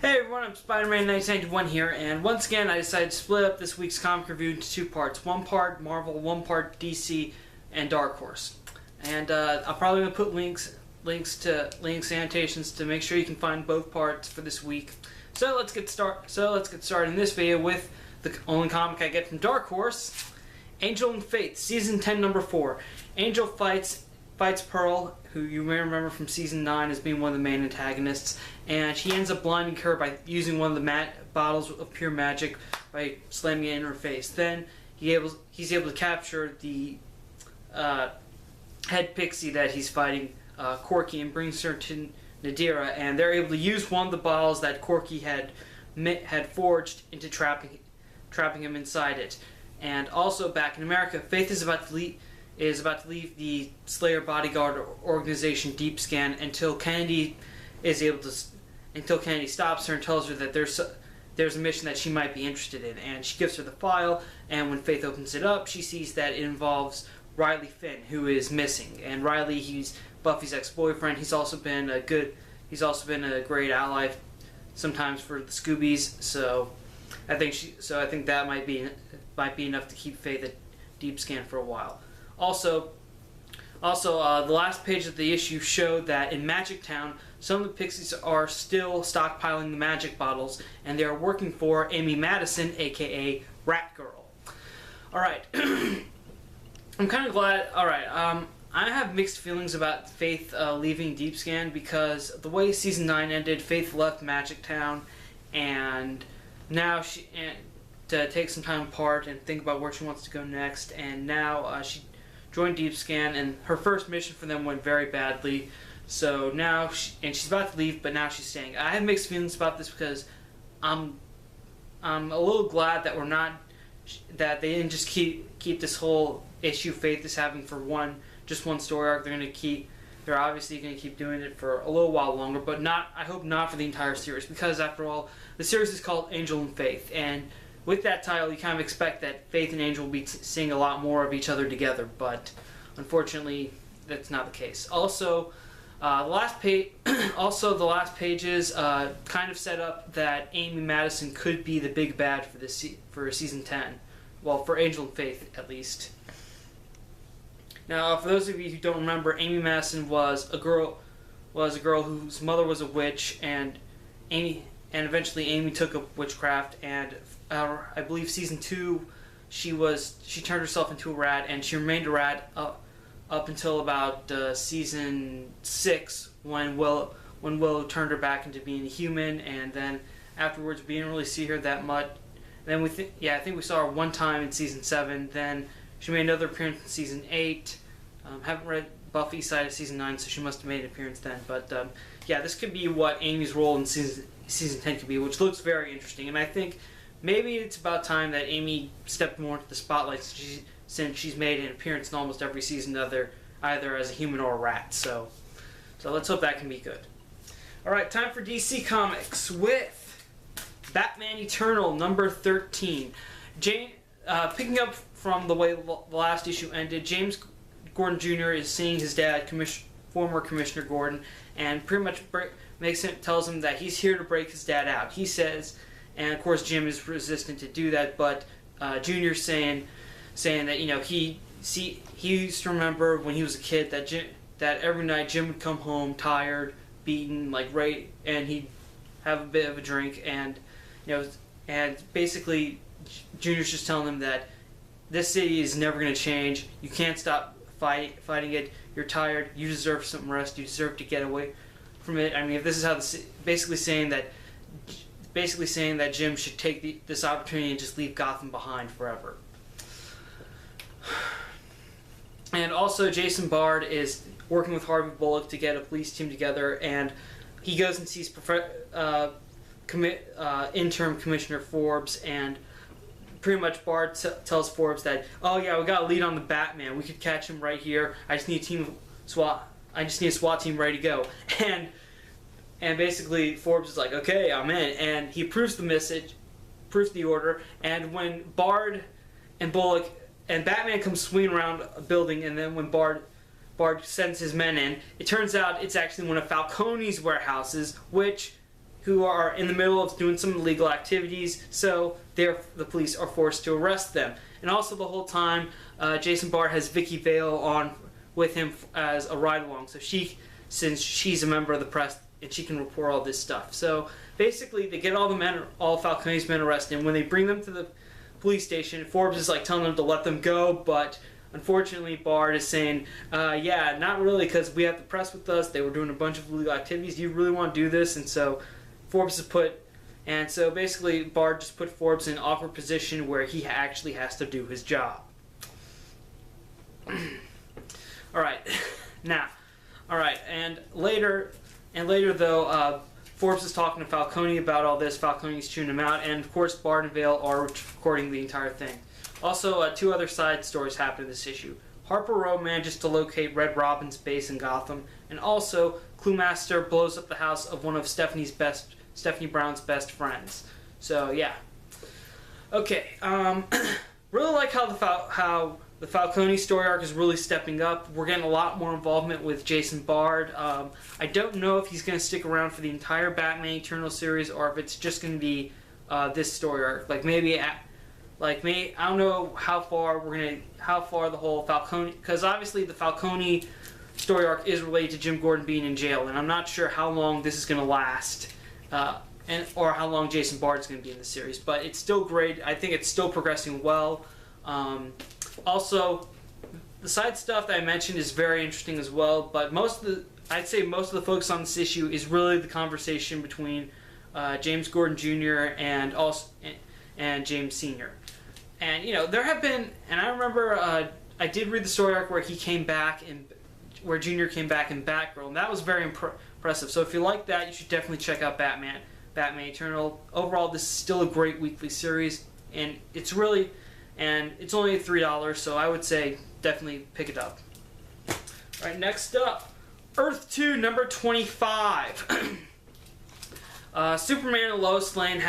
Hey everyone, I'm Spider-Man 1991 here, and once again I decided to split up this week's comic review into two parts. One part Marvel, one part DC and Dark Horse. And I'm probably going to put links annotations to make sure you can find both parts for this week. So let's get started in this video with the only comic I get from Dark Horse, Angel and Faith, Season 10, Number 4. Angel fights Pearl, who you may remember from Season 9 as being one of the main antagonists, and she ends up blinding her by using one of the bottles of pure magic by slamming it in her face. Then he's able to capture the head pixie that he's fighting, Corky, and brings her to Nadira, and they're able to use one of the bottles that Corky had forged into trapping him inside it. And also back in America, Faith is about to leave the Slayer bodyguard organization Deep Scan until Kennedy stops her and tells her that there's a mission that she might be interested in, and she gives her the file. And when Faith opens it up, she sees that it involves Riley Finn, who is missing. And Riley, he's Buffy's ex-boyfriend. He's also been a great ally sometimes for the Scoobies. So I think that might be enough to keep Faith at Deep Scan for a while. Also, the last page of the issue showed that in Magic Town, some of the Pixies are still stockpiling the magic bottles, and they are working for Amy Madison, aka Rat Girl. Alright, I'm kind of glad. Alright, I have mixed feelings about Faith leaving Deep Scan, because the way Season 9 ended, Faith left Magic Town, and now to take some time apart and think about where she wants to go next, and now she joined Deep Scan, and her first mission for them went very badly. So now, she's about to leave, but now she's staying. I have mixed feelings about this because I'm a little glad that they didn't just keep this whole issue Faith is having for just one story arc. They're obviously going to keep doing it for a little while longer, but I hope not for the entire series, because after all, the series is called Angel and Faith, and with that title, you kind of expect that Faith and Angel will be seeing a lot more of each other together, but unfortunately, that's not the case. Also, the last pages kind of set up that Amy Madison could be the big bad for Season 10. Well, for Angel and Faith, at least. Now, for those of you who don't remember, Amy Madison was a girl whose mother was a witch, and eventually Amy took up witchcraft, and I believe Season 2, she turned herself into a rat, and she remained a rat up until about Season 6, when Willow turned her back into being a human, and then afterwards we didn't really see her that much. Then I think we saw her one time in Season 7. Then she made another appearance in Season 8. Haven't read Buffy's side of Season 9, so she must have made an appearance then. But yeah, this could be what Amy's role in Season 10 could be, which looks very interesting. And I think maybe it's about time that Amy stepped more into the spotlight, since she's made an appearance in almost every season, either as a human or a rat. So let's hope that can be good. Alright, time for DC Comics with Batman Eternal number 13. Picking up from the way the last issue ended, James Gordon Jr. is seeing his dad, former Commissioner Gordon, and pretty much tells him that he's here to break his dad out. He says, and of course Jim is resistant to do that, but Junior's saying that, you know, he used to remember when he was a kid that every night Jim would come home tired, beaten, and he'd have a bit of a drink, and basically Junior's just telling him that this city is never going to change. You can't stop fighting it. You're tired. You deserve some rest. You deserve to get away from it. I mean, if this is how basically saying that Jim should take this opportunity and just leave Gotham behind forever. And also, Jason Bard is working with Harvey Bullock to get a police team together, and he goes and sees interim Commissioner Forbes, and pretty much Bard tells Forbes that, oh yeah, we got a lead on the Batman. We could catch him right here. I just need a SWAT team ready to go. And basically Forbes is like, okay, I'm in, and he approves the order, and when Bard and Bullock and Batman comes swinging around a building, and then when Bard sends his men in, it turns out it's actually one of Falcone's warehouses, which who are in the middle of doing some illegal activities, so the police are forced to arrest them. And also the whole time, Jason Bard has Vicky Vale on with him as a ride-along, so since she's a member of the press, and she can report all this stuff. So basically, they get all Falcone's men arrested, and when they bring them to the police station, Forbes is like telling them to let them go, but unfortunately, Bard is saying, yeah, not really, because we have the press with us. They were doing a bunch of illegal activities. Do you really want to do this? And so Forbes is so basically Bard just put Forbes in an awkward position where he actually has to do his job. And later though, Forbes is talking to Falcone about all this. Falcone's tuning him out, and of course Bard and Vale are recording the entire thing. Also, 2 other side stories happen in this issue. Harper Row manages to locate Red Robin's base in Gotham, and also Cluemaster blows up the house of one of Stephanie Brown's best friends. So yeah. Okay. Really like how the Falcone story arc is really stepping up. We're getting a lot more involvement with Jason Bard. I don't know if he's going to stick around for the entire Batman Eternal series or if it's just going to be this story arc. I don't know how far the whole Falcone, because obviously the Falcone story arc is related to Jim Gordon being in jail, and I'm not sure how long this is going to last, or how long Jason Bard's going to be in the series. But it's still great. I think it's still progressing well. Also, the side stuff that I mentioned is very interesting as well. But I'd say most of the focus on this issue is really the conversation between James Gordon Jr. and James Sr. And there have been, and I remember I did read the story arc where he came back where Jr. came back in Batgirl, and that was very impressive. So if you like that, you should definitely check out Batman Eternal. Overall, this is still a great weekly series, and it's only $3, so I would say definitely pick it up. All right, next up, Earth 2 number 25. Superman and Lois Lane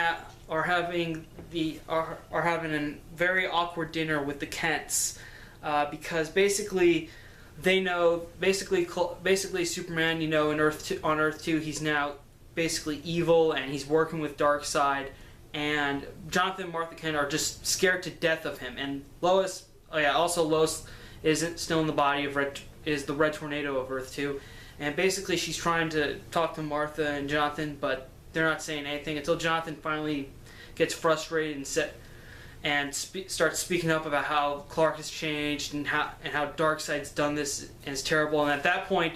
are having a very awkward dinner with the Kents, because basically Superman, on Earth 2, he's now basically evil and he's working with Darkseid, and Jonathan and Martha Kent are just scared to death of him. And Lois isn't still in the body of the Red Tornado of Earth 2, and basically she's trying to talk to Martha and Jonathan, but they're not saying anything until Jonathan finally gets frustrated and starts speaking up about how Clark has changed and how Darkseid's done this and is terrible. And at that point,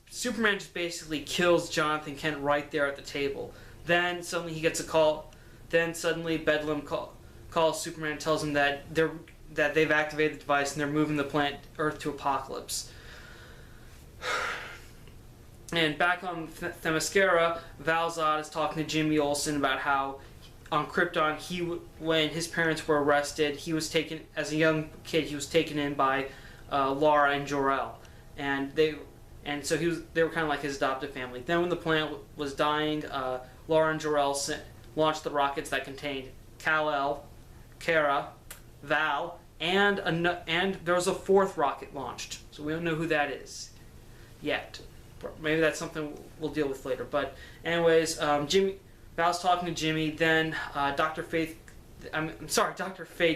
Superman just basically kills Jonathan Kent right there at the table. Then suddenly he gets a call. Then suddenly Bedlam calls Superman and tells him that they've activated the device and they're moving the planet Earth to Apocalypse. And back on Themyscira, Val-Zod is talking to Jimmy Olsen about how on Krypton, when his parents were arrested, he was taken as a young kid. He was taken in by Laura and Jor-El, and they were kind of like his adopted family. Then, when the planet was dying, Laura and Jor-El launched the rockets that contained Kal-El, Kara, Val, and there was a 4th rocket launched. So we don't know who that is yet. Maybe that's something we'll deal with later. But anyways, Val's talking to Jimmy. Then Dr. Fate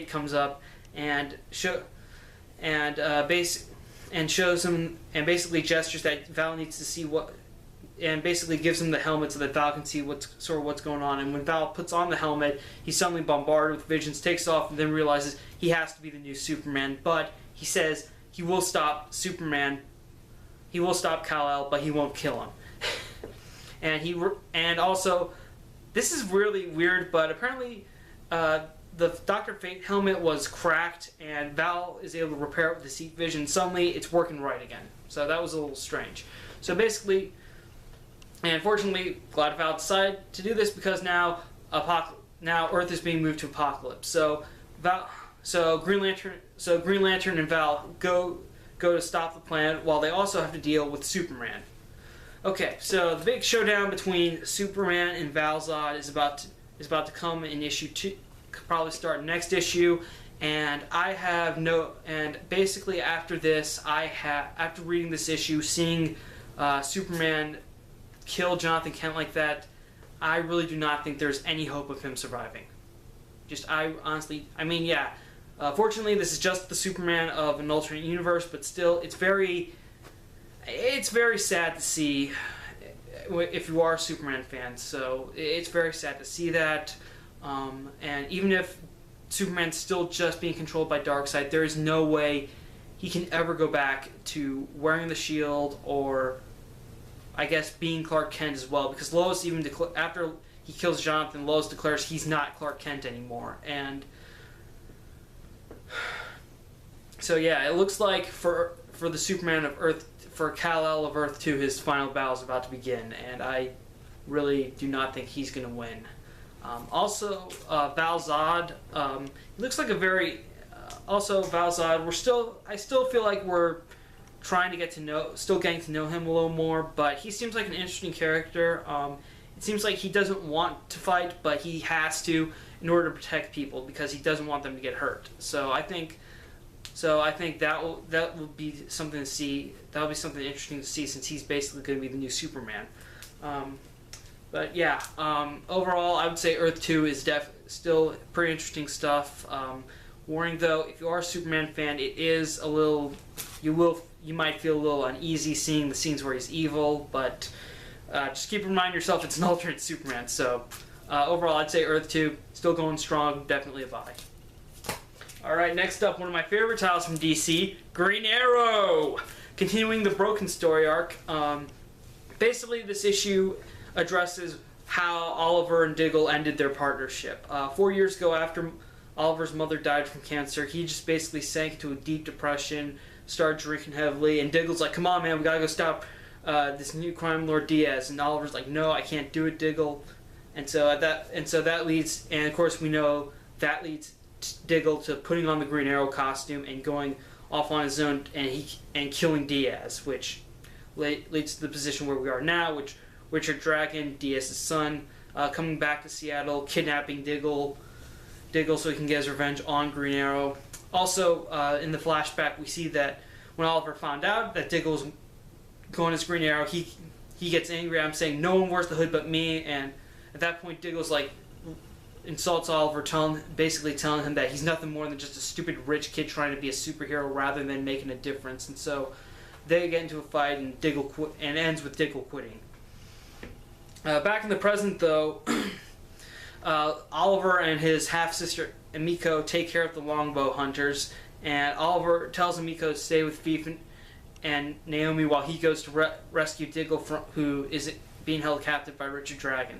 comes up and shows him and basically gestures that Val needs to see and basically gives him the helmet so that Val can see what's going on. And when Val puts on the helmet, he's suddenly bombarded with visions, takes off, and then realizes he has to be the new Superman. But he says he will stop Superman. He will stop Kal-El, but he won't kill him. And also, this is really weird, but apparently the Dr. Fate helmet was cracked, and Val is able to repair it with the Seek Vision. Suddenly, it's working right again. So that was a little strange. So basically, and unfortunately, glad Val decided to do this because now Earth is being moved to Apocalypse. So Green Lantern and Val go to stop the planet while they also have to deal with Superman. Okay, so the big showdown between Superman and Val-Zod is about to come in issue 2, could probably start next issue, and basically after this, after reading this issue, seeing Superman kill Jonathan Kent like that, I really do not think there's any hope of him surviving. I honestly, I mean, yeah. Fortunately, this is just the Superman of an alternate universe, but still, it's very sad to see if you are a Superman fan. So it's very sad to see that. And even if Superman's still just being controlled by Darkseid, there is no way he can ever go back to wearing the shield or, I guess, being Clark Kent as well. Because Lois, even after he kills Jonathan, Lois declares he's not Clark Kent anymore. And so yeah, it looks like for the Superman of Earth, for Kal-El of Earth 2, his final battle is about to begin, and I really do not think he's going to win. Also, Val-Zod, he looks like a very... also, Val-Zod, I still feel like we're trying to getting to know him a little more, but he seems like an interesting character. It seems like he doesn't want to fight, but he has to in order to protect people because he doesn't want them to get hurt. So I think that will be something to see. That'll be something interesting to see since he's basically going to be the new Superman. But yeah, overall, I would say Earth 2 is still pretty interesting stuff. Warning though, if you are a Superman fan, it is a little. You might feel a little uneasy seeing the scenes where he's evil, but just keep in mind yourself it's an alternate Superman. So overall, I'd say Earth 2 still going strong. Definitely a buy. Alright, next up, one of my favorite titles from DC, Green Arrow! Continuing the Broken story arc. Basically, this issue addresses how Oliver and Diggle ended their partnership. 4 years ago, after Oliver's mother died from cancer, he just basically sank into a deep depression, started drinking heavily, and Diggle's like, come on man, we gotta go stop this new crime lord Diaz. And Oliver's like, no, I can't do it, Diggle. And so that leads, and of course we know that leads Diggle to putting on the Green Arrow costume and going off on his own and killing Diaz, which leads to the position where we are now, which Richard Dragon, Diaz's son, coming back to Seattle, kidnapping Diggle so he can get his revenge on Green Arrow. Also, in the flashback, we see that when Oliver found out that Diggle was going as Green Arrow, he gets angry. I'm saying no one wears the hood but me, and at that point, Diggle's like insults Oliver, basically telling him that he's nothing more than just a stupid rich kid trying to be a superhero rather than making a difference. And so they get into a fight, and and ends with Diggle quitting. Back in the present, though, Oliver and his half-sister Emiko take care of the longbow hunters, and Oliver tells Emiko to stay with Fief and Naomi while he goes to rescue Diggle, who is being held captive by Richard Dragon.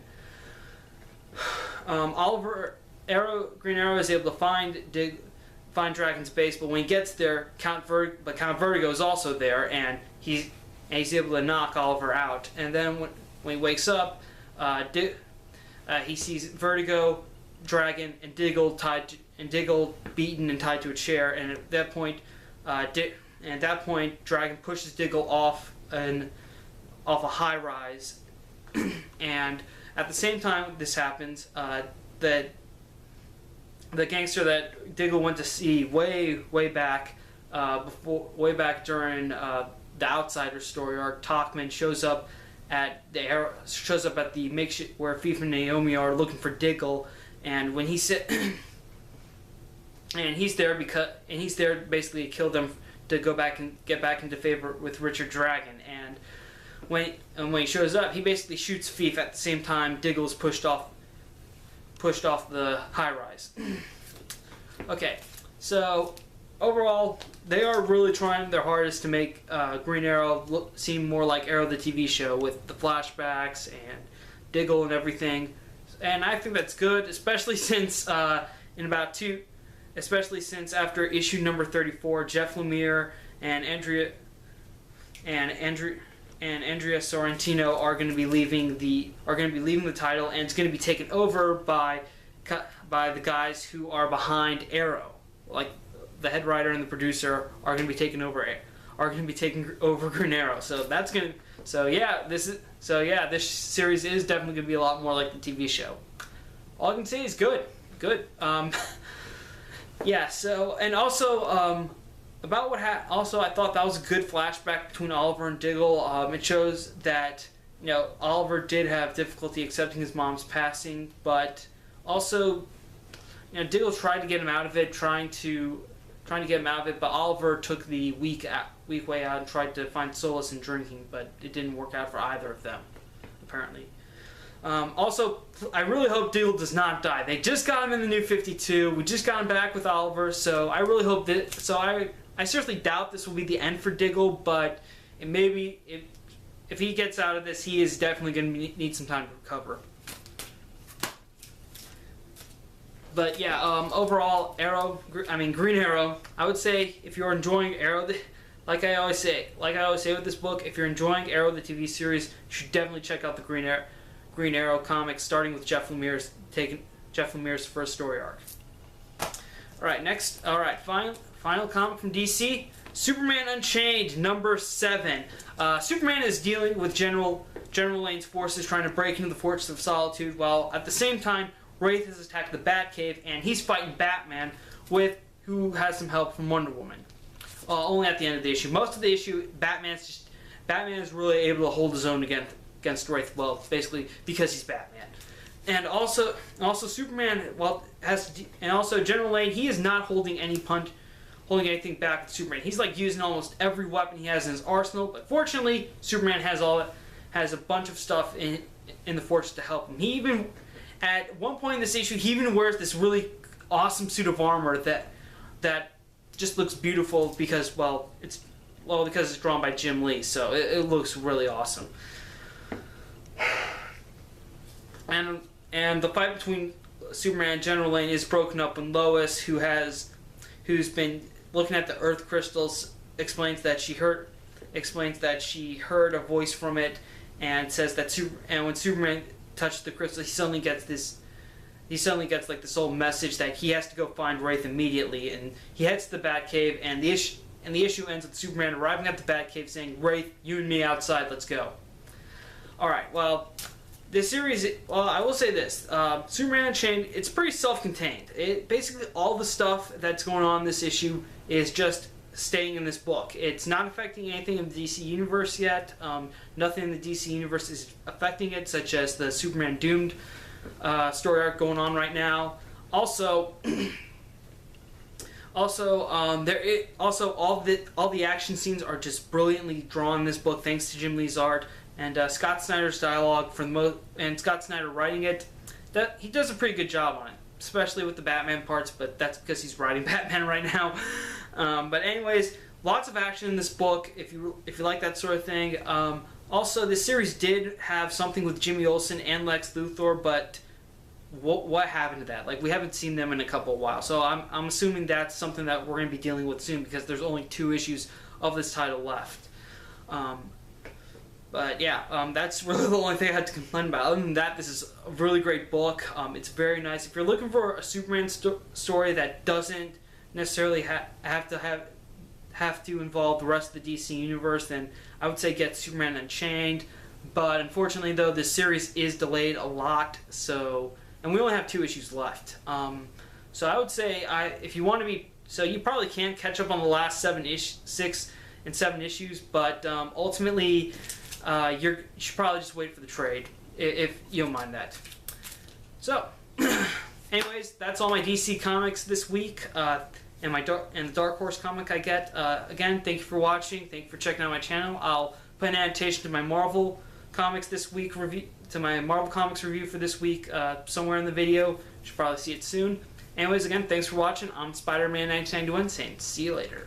Green Arrow is able to find Dragon's base, but when he gets there, Count Vertigo is also there, and he's able to knock Oliver out. And then when he wakes up, he sees Vertigo, Dragon, and Diggle beaten and tied to a chair. And at that point, Dragon pushes Diggle off a high rise, and at the same time this happens, the gangster that Diggle went to see way back during the Outsider story arc, Talkman, shows up at the makeshift where Fief and Naomi are looking for Diggle, and when he's there basically to kill them, to go back and get back into favor with Richard Dragon. And when he shows up, he basically shoots Fief at the same time Diggle's pushed off the high rise. Okay, so overall, they are really trying their hardest to make Green Arrow seem more like Arrow the TV show with the flashbacks and Diggle and everything. And I think that's good, especially since after issue number 34, Jeff Lemire and Andrea Sorrentino are going to be leaving the title, and it's going to be taken over by the guys who are behind Arrow, like the head writer and the producer are going to be taking over Green Arrow. So this series is definitely going to be a lot more like the TV show. All I can say is good. Yeah. So, and also about what happened. Also, I thought that was a good flashback between Oliver and Diggle. It shows that Oliver did have difficulty accepting his mom's passing, but also, Diggle tried to get him out of it, trying to get him out of it, but Oliver took the weak way out and tried to find solace in drinking, but it didn't work out for either of them, apparently. Also, I really hope Diggle does not die. They just got him in the New 52. We just got him back with Oliver, so I really hope that. So I seriously doubt this will be the end for Diggle, but if he gets out of this, he is definitely going to need some time to recover. But yeah, overall, Green Arrow. I would say if you're enjoying Arrow, like I always say with this book, if you're enjoying Arrow the TV series, you should definitely check out the Green Arrow comics, starting with Jeff Lemire's first story arc. Final comic from DC, Superman Unchained, number 7. Superman is dealing with General Lane's forces trying to break into the Fortress of Solitude, while at the same time, Wraith has attacked the Batcave, and he's fighting Batman, who has some help from Wonder Woman. Only at the end of the issue. Most of the issue, Batman is really able to hold his own against Wraith, well, basically because he's Batman. And also Superman, also General Lane, he is not holding anything back with Superman. He's like using almost every weapon he has in his arsenal, but fortunately, Superman has a bunch of stuff in the fortress to help him. He even, at one point in this issue, he even wears this really awesome suit of armor that just looks beautiful because it's drawn by Jim Lee, so it looks really awesome. And the fight between Superman and General Lane is broken up when Lois, who's been looking at the Earth crystals, explains that she heard a voice from it, and says that when Superman touched the crystal, he suddenly gets like this whole message that he has to go find Wraith immediately, and he heads to the Batcave, and the issue ends with Superman arriving at the Batcave saying, "Wraith, you and me outside, let's go." Alright, well, this series, I will say this, Superman Unchained, it's pretty self-contained. Basically, all the stuff that's going on in this issue is just staying in this book. It's not affecting anything in the DC Universe yet. Nothing in the DC Universe is affecting it, such as the Superman Doomed story arc going on right now. Also, all the action scenes are just brilliantly drawn in this book, thanks to Jim Lee's art. And Scott Snyder's dialogue and Scott Snyder writing it, he does a pretty good job on it, especially with the Batman parts, but that's because he's writing Batman right now. But anyways, lots of action in this book if you like that sort of thing. Also, this series did have something with Jimmy Olsen and Lex Luthor, but what happened to that? Like, we haven't seen them in a couple of while, so I'm assuming that's something that we're going to be dealing with soon because there's only 2 issues of this title left. But yeah, that's really the only thing I had to complain about. Other than that, this is a really great book. It's very nice. If you're looking for a Superman story that doesn't necessarily have to involve the rest of the DC universe, then I would say get Superman Unchained. But unfortunately, though, this series is delayed a lot, and we only have 2 issues left. So I would say if you want to you probably can't catch up on the last 6 and 7 issues, but ultimately. You should probably just wait for the trade, if you don't mind that. So, anyways, that's all my DC comics this week, and the Dark Horse comic I get. Again, thank you for watching. Thank you for checking out my channel. I'll put an annotation to my Marvel Comics this week review for this week somewhere in the video. You should probably see it soon. Anyways, again, thanks for watching. I'm Spider-Man 1991 saying see you later.